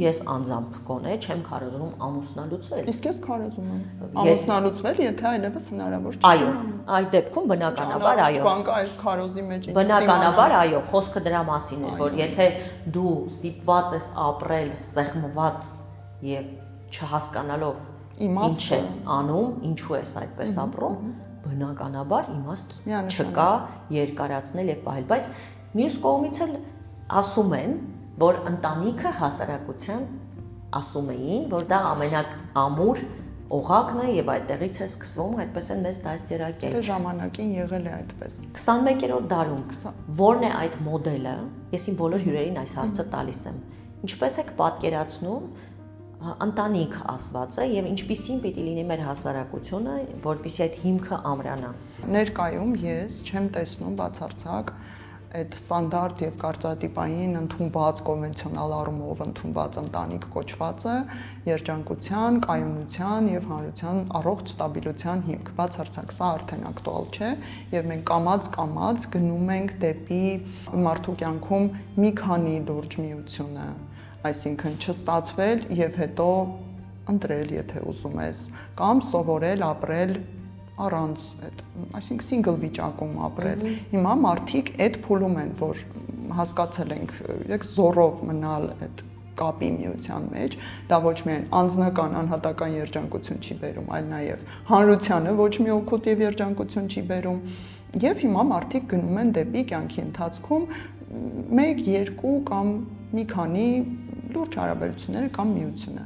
ես անձամբ գոնե չեմ կարողանում ամուսնալուծվել։ Իսկ ես կարողանում եմ ամուսնալուծվել, եթե այլևս հնարավոր չի։ Այո, այդ դեպքում բնականաբար այո։ Բանկա այս քարոզի մեջ ինչ Բնականաբար այո, խոսքը դրա մասին է, որ եթե դու ստիպված ես ապրել սեղմված եւ չհասկանալով ինչ ես անում, ինչու ես այդպես ապրում, բնականաբար իմաստ չկա երկարացնել եւ պահել, բայց մյուս կողմից էլ ասում են, որ ընտանիքը հասարակության ասում էին, որ դա ամենաամուր օղակն է եւ այդտեղից է սկսվում, այդպես են մեզ դաստիարակել։ Դե ժամանակին եղել է այդպես։ 21-րդ դարում ո՞րն է այդ մոդելը։ Ես իմ բոլոր հյուրերին այս հարցը տալիս եմ։ Ինչպես եք պատկերացնում ընտանիք ասվածը եւ ինչպիսին պիտի լինի մեր հասարակությունը, որպեսզի այդ հիմքը ամրանա։ Ներկայում ես չեմ տեսնում բացարձակ այդ ստանդարտ եւ կարծրատիպային ընդունված կոնվենցիոնալ առումով ընդունված ընտանիք կոչվածը երջանկության, կայունության եւ հանրության առողջ ստաբիլության հիմք։ Բացարձակ սա արդեն ակտուալ չէ եւ մենք կամած գնում ենք դեպի մարդու կյանքում մի քանի լուրջ միությունը, այսինքն չստացվել եւ հետո ընտրել, եթե ուզում ես, կամ սովորել ապրել առանց այդ, այսինքն single վիճակում ապրել։ Հիմա մարդիկ այդ փուլում են, որ հասկացել ենք, եք զորով մնալ այդ կապի միության մեջ, դա ոչ միայն անձնական անհատական երջանկություն չի բերում, այլ նաև հանրությանը ոչ մի օգուտ եւ երջանկություն չի բերում։ Եվ հիմա մարդիկ գնում են դեպի կյանքի ընթացքում 1, 2 կամ մի քանի լուրջ հարաբերությունները կամ միությունը։